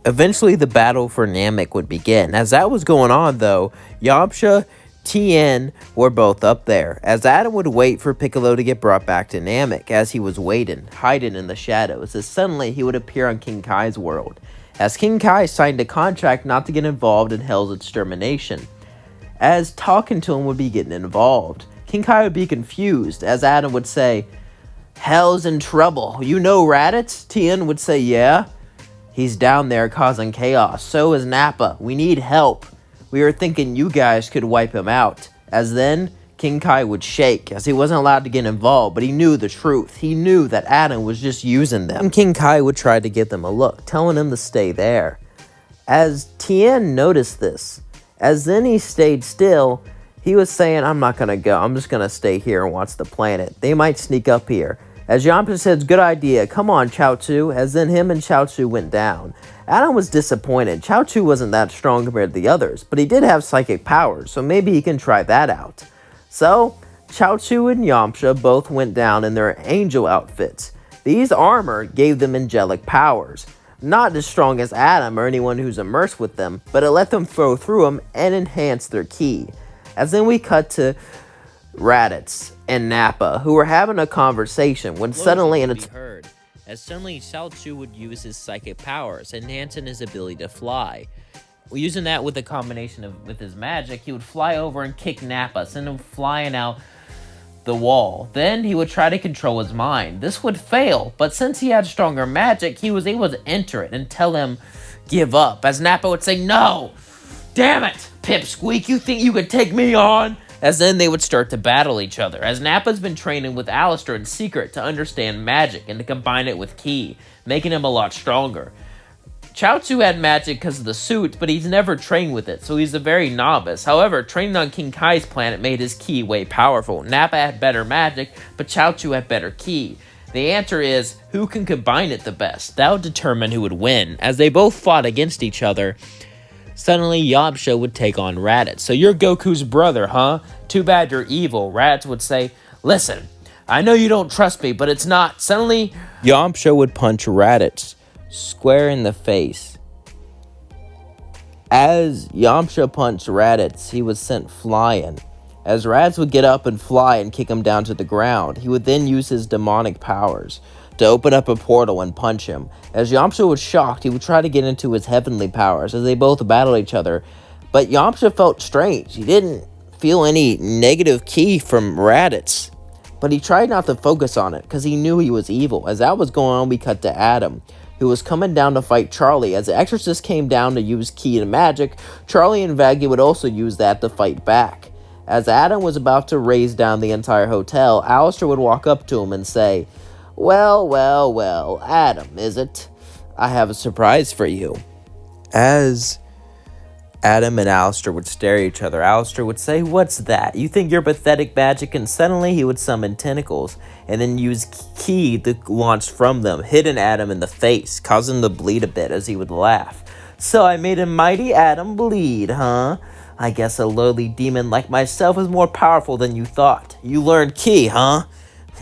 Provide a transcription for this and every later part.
Eventually, the battle for Namek would begin. As that was going on, though, Yamcha, Tien were both up there, as Adam would wait for Piccolo to get brought back to Namek. As he was waiting, hiding in the shadows, as suddenly he would appear on King Kai's world, as King Kai signed a contract not to get involved in Hell's extermination, as talking to him would be getting involved. King Kai would be confused, as Adam would say, "Hell's in trouble. You know Raditz?" Tien would say, "Yeah. He's down there causing chaos. So is Nappa. We need help. We were thinking you guys could wipe him out." As then, King Kai would shake, as he wasn't allowed to get involved, but he knew the truth. He knew that Adam was just using them. And King Kai would try to give them a look, telling him to stay there. As Tien noticed this, as then he stayed still, he was saying, "I'm not gonna go. I'm just gonna stay here and watch the planet. They might sneak up here." As Yamcha said, "Good idea. Come on, Chaozu." As then him and Chaozu went down. Adam was disappointed. Chaozu wasn't that strong compared to the others, but he did have psychic powers, so maybe he can try that out. So, Chaozu and Yamcha both went down in their angel outfits. These armor gave them angelic powers. Not as strong as Adam or anyone who's immersed with them, but it let them flow through them and enhance their ki. As then we cut to Raditz and Nappa, who were having a conversation when suddenly heard. As suddenly Chaozu would use his psychic powers, enhancing his ability to fly. Using that with a combination with his magic, he would fly over and kick Nappa, send him flying out the wall. Then he would try to control his mind. This would fail, but since he had stronger magic, he was able to enter it and tell him give up. As Nappa would say, "No! Damn it, Pipsqueak, you think you could take me on?" As then they would start to battle each other, as Nappa's been training with Alastor in secret to understand magic and to combine it with ki, making him a lot stronger. Chaozu had magic because of the suit, but he's never trained with it, so he's a very novice. However, training on King Kai's planet made his ki way powerful. Nappa had better magic, but Chaozu had better ki. The answer is, who can combine it the best? That would determine who would win. As they both fought against each other, suddenly Yamcha would take on Raditz. "So you're Goku's brother, huh? Too bad you're evil." Raditz would say, "Listen, I know you don't trust me, but it's not." Suddenly, Yamcha would punch Raditz square in the face. As Yamcha punched Raditz, he was sent flying. As Raditz would get up and fly and kick him down to the ground, he would then use his demonic powers to open up a portal and punch him. As Yamcha was shocked, he would try to get into his heavenly powers as they both battled each other. But Yamcha felt strange. He didn't feel any negative ki from Raditz. But he tried not to focus on it because he knew he was evil. As that was going on, we cut to Adam, who was coming down to fight Charlie. As the Exorcist came down to use ki and magic, Charlie and Vaggy would also use that to fight back. As Adam was about to raise down the entire hotel, Alastor would walk up to him and say, well, Adam, is it? I have a surprise for you." As Adam and Alastor would stare at each other, Alastor would say, "What's that? You think you're pathetic magic?" And suddenly he would summon tentacles and then use ki to launch from them, hitting Adam in the face, causing him to bleed a bit as he would laugh. "So I made a mighty Adam bleed, huh? I guess a lowly demon like myself is more powerful than you thought. You learned ki, huh?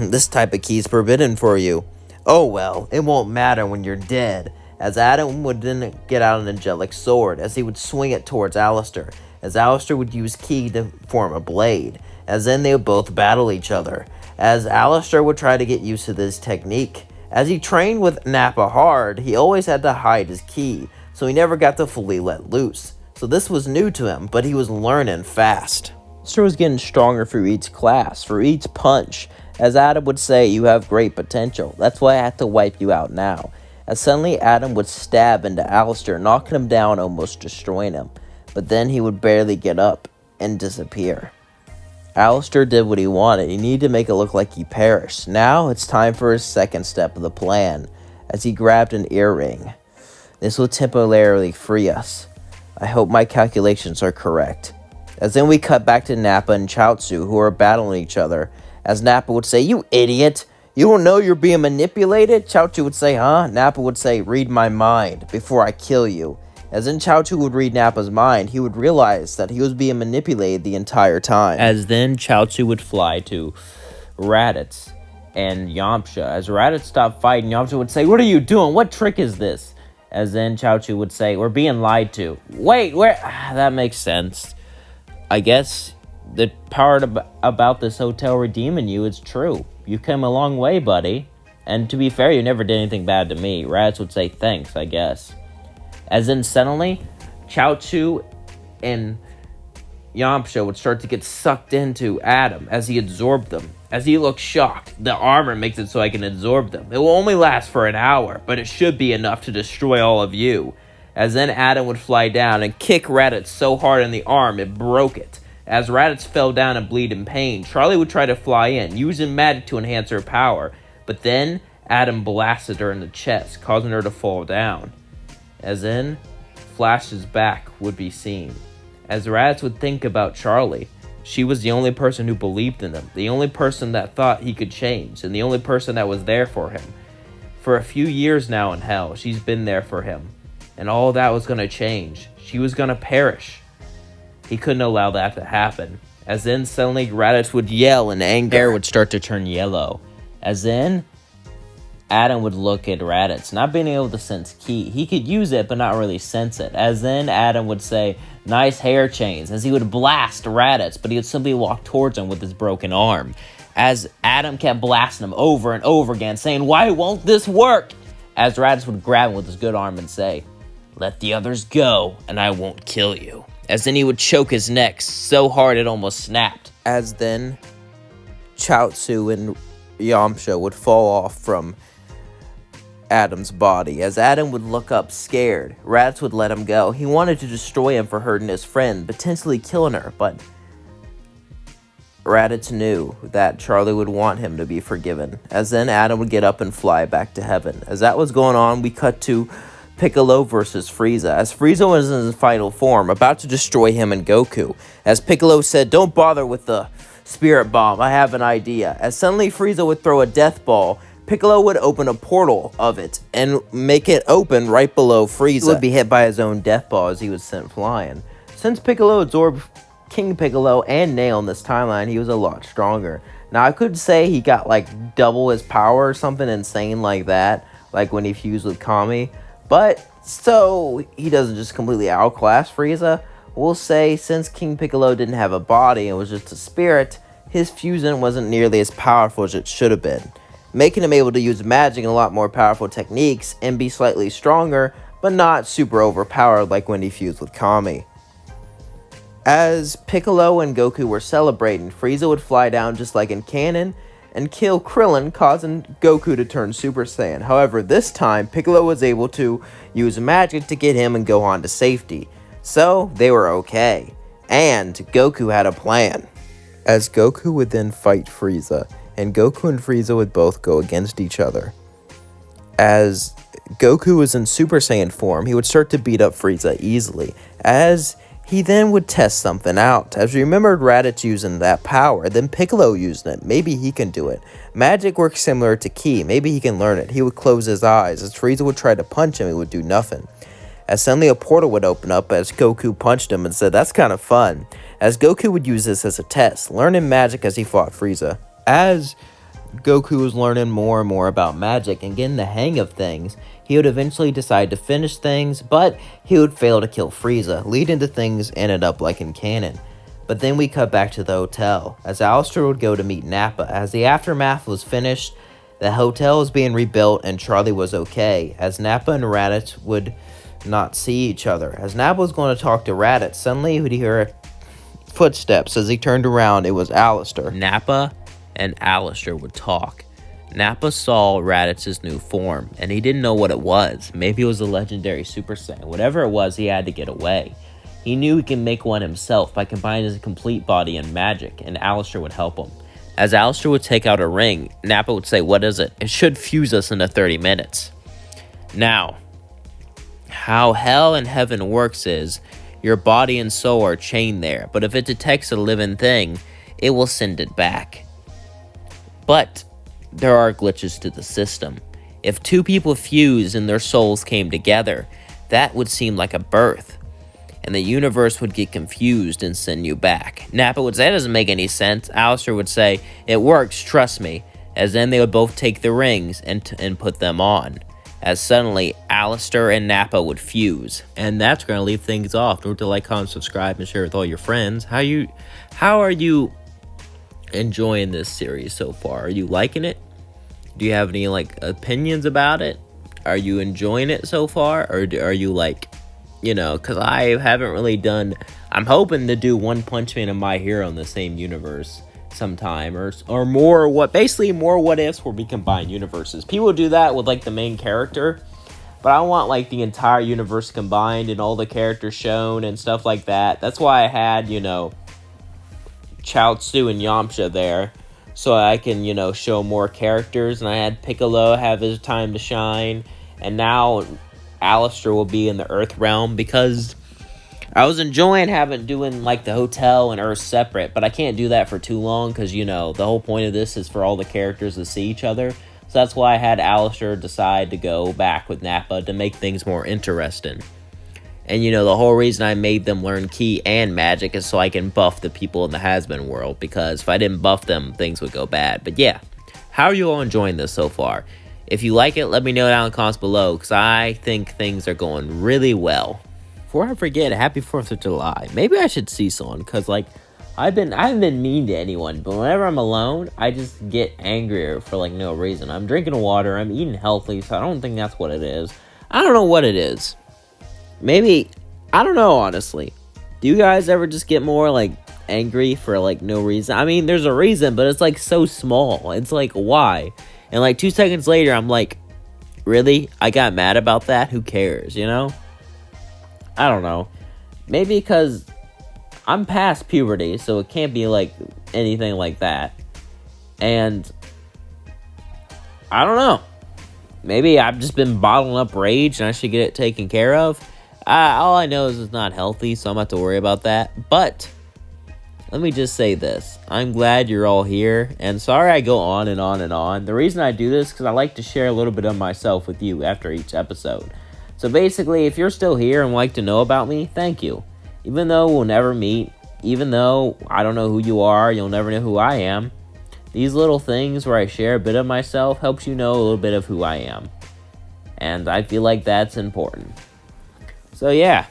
This type of ki is forbidden for you. Oh well, it won't matter when you're dead." As Adam would then get out an angelic sword, as he would swing it towards Alastor, as Alastor would use ki to form a blade, as then they would both battle each other, as Alastor would try to get used to this technique. As he trained with Nappa hard, he always had to hide his ki, so he never got to fully let loose. So this was new to him, but he was learning fast. Alastor was getting stronger for each class, for each punch. As Adam would say, "You have great potential. That's why I had to wipe you out now." As suddenly Adam would stab into Alastor, knocking him down, almost destroying him. But then he would barely get up and disappear. Alastor did what he wanted. He needed to make it look like he perished. Now it's time for his second step of the plan, as he grabbed an earring. "This will temporarily free us. I hope my calculations are correct." As then we cut back to Nappa and Chaozu, who are battling each other. As Nappa would say, "You idiot! You don't know you're being manipulated?" Chaozu would say, "Huh?" Nappa would say, "Read my mind before I kill you." As then Chaozu would read Nappa's mind, he would realize that he was being manipulated the entire time. As then Chaozu would fly to Raditz and Yamcha. As Raditz stopped fighting, Yamcha would say, "What are you doing? What trick is this?" As then Chaozu would say, we're being lied to. Wait, where? That makes sense. I guess the part about this hotel redeeming you is true. You came a long way, buddy. And to be fair, you never did anything bad to me. Raditz would say thanks, I guess. As then suddenly, Chaozu and Yamcha would start to get sucked into Adam as he absorbed them. As he looks shocked, the armor makes it so I can absorb them. It will only last for an hour, but it should be enough to destroy all of you. As then Adam would fly down and kick Raditz so hard in the arm it broke it. As Raditz fell down and bleed in pain, Charlie would try to fly in, using magic to enhance her power. But then Adam blasted her in the chest, causing her to fall down. As then, Flash's back would be seen. As Raditz would think about Charlie, she was the only person who believed in him, the only person that thought he could change, and the only person that was there for him. For a few years now in hell, she's been there for him, and all that was going to change. She was going to perish. He couldn't allow that to happen. As then suddenly Raditz would yell in anger. Air would start to turn yellow. As then Adam would look at Raditz, not being able to sense ki. He could use it, but not really sense it. As then Adam would say, nice hair chains, as he would blast Raditz, but he would simply walk towards him with his broken arm. As Adam kept blasting him over and over again, saying, why won't this work? As Raditz would grab him with his good arm and say, let the others go, and I won't kill you. As then he would choke his neck so hard it almost snapped. As then Chaozu and Yamcha would fall off from Adam's body. As Adam would look up scared, Raditz would let him go. He wanted to destroy him for hurting his friend, potentially killing her, but Raditz knew that Charlie would want him to be forgiven. As then Adam would get up and fly back to heaven. As that was going on, we cut to Piccolo versus Frieza. As Frieza was in his final form, about to destroy him and Goku. As Piccolo said, don't bother with the spirit bomb, I have an idea. As suddenly Frieza would throw a death ball, Piccolo would open a portal of it and make it open right below Frieza. He would be hit by his own death ball as he was sent flying. Since Piccolo absorbed King Piccolo and Nail in this timeline, he was a lot stronger. Now, I could say he got like double his power or something insane like that, like when he fused with Kami. But, so he doesn't just completely outclass Frieza. We'll say since King Piccolo didn't have a body and was just a spirit, his fusion wasn't nearly as powerful as it should have been, making him able to use magic and a lot more powerful techniques and be slightly stronger, but not super overpowered like when he fused with Kami. As Piccolo and Goku were celebrating, Frieza would fly down just like in canon and kill Krillin, causing Goku to turn Super Saiyan. However, this time, Piccolo was able to use magic to get him and Gohan to safety, so they were okay. And Goku had a plan. As Goku would then fight Frieza, and Goku and Frieza would both go against each other. As Goku was in Super Saiyan form, he would start to beat up Frieza easily, as he then would test something out. As you remembered Raditz using that power, then Piccolo using it. Maybe he can do it. Magic works similar to Ki. Maybe he can learn it. He would close his eyes. As Frieza would try to punch him, he would do nothing. As suddenly a portal would open up as Goku punched him and said, that's kind of fun. As Goku would use this as a test, learning magic as he fought Frieza. As Goku was learning more and more about magic and getting the hang of things, he would eventually decide to finish things, but he would fail to kill Frieza, leading to things ended up like in canon. But then we cut back to the hotel, as Alastor would go to meet Nappa. As the aftermath was finished, the hotel was being rebuilt and Charlie was okay, as Nappa and Raditz would not see each other. As Nappa was going to talk to Raditz, suddenly he would hear footsteps. As he turned around, it was Alastor. Nappa and Alastor would talk. Nappa saw Raditz's new form, and he didn't know what it was. Maybe it was a legendary Super Saiyan. Whatever it was, he had to get away. He knew he could make one himself by combining his complete body and magic, and Alastor would help him. As Alastor would take out a ring, Nappa would say, what is it? It should fuse us into 30 minutes. Now, how hell and heaven works is, your body and soul are chained there, but if it detects a living thing, it will send it back. But there are glitches to the system. If two people fused and their souls came together, that would seem like a birth, and the universe would get confused and send you back. Nappa would say, that doesn't make any sense. Alastor would say, it works, trust me, as then they would both take the rings and put them on. as suddenly Alastor and Nappa would fuse. And that's going to leave things off. Don't forget to like, comment, subscribe, and share with all your friends. How are you enjoying this series so far? Are you liking it? Do you have any opinions about it? Are you enjoying it so far, or are you because I haven't really done. I'm hoping to do One Punch Man and My Hero in the same universe sometime, or more basically more what ifs where we combine universes. People do that with the main character, but I want the entire universe combined and all the characters shown and stuff like that. That's why I had Chaozu and Yamcha there, so I can show more characters, and I had Piccolo have his time to shine, and now Alastor will be in the Earth realm, because I was enjoying doing the hotel and Earth separate, but I can't do that for too long, because the whole point of this is for all the characters to see each other. So that's why I had Alastor decide to go back with Nappa to make things more interesting. And the whole reason I made them learn ki and magic is so I can buff the people in the Hazbin world, because if I didn't buff them, things would go bad. But yeah, how are you all enjoying this so far? If you like it, let me know down in the comments below, because I think things are going really well. Before I forget, happy 4th of July. Maybe I should see someone, because I haven't been mean to anyone, but whenever I'm alone, I just get angrier for no reason. I'm drinking water, I'm eating healthy, so I don't think that's what it is. I don't know what it is. Maybe, I don't know, honestly. Do you guys ever just get more, angry for, no reason? I mean, there's a reason, but it's, so small. It's, why? And, 2 seconds later, I'm really? I got mad about that? Who cares, I don't know. Maybe because I'm past puberty, so it can't be, anything like that. And I don't know. Maybe I've just been bottling up rage, and I should get it taken care of. All I know is it's not healthy, so I'm not to worry about that. But let me just say this. I'm glad you're all here, and sorry I go on and on and on. The reason I do this is because I like to share a little bit of myself with you after each episode. So basically, if you're still here and like to know about me, thank you. Even though we'll never meet, even though I don't know who you are, you'll never know who I am, these little things where I share a bit of myself helps you know a little bit of who I am. And I feel like that's important. So yeah,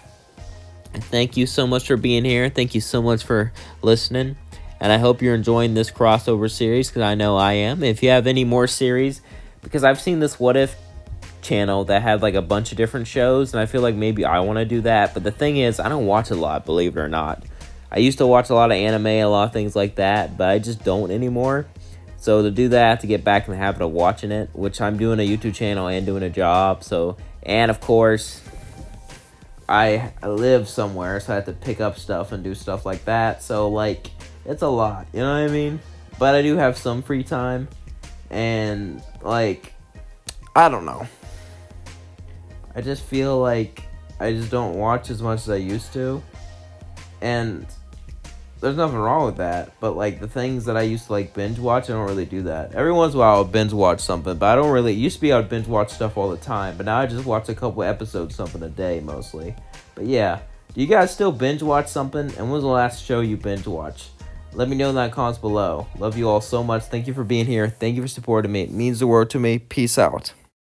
thank you so much for being here. Thank you so much for listening. And I hope you're enjoying this crossover series, because I know I am. If you have any more series, because I've seen this What If channel that had a bunch of different shows, and I feel like maybe I want to do that. But the thing is, I don't watch a lot, believe it or not. I used to watch a lot of anime, a lot of things like that, but I just don't anymore. So to do that, I have to get back in the habit of watching it, which I'm doing a YouTube channel and doing a job. So, and of course, I live somewhere, so I have to pick up stuff and do stuff like that. So, it's a lot, you know what I mean? But I do have some free time, and, I don't know. I just feel like I just don't watch as much as I used to, and there's nothing wrong with that, but the things that I used to binge watch, I don't really do that. Every once in a while I'll binge watch something, but I don't really, it used to be I would binge watch stuff all the time, but now I just watch a couple episodes something a day mostly. But yeah, do you guys still binge watch something? And when was the last show you binge watched? Let me know in the comments below. Love you all so much. Thank you for being here. Thank you for supporting me. It means the world to me. Peace out.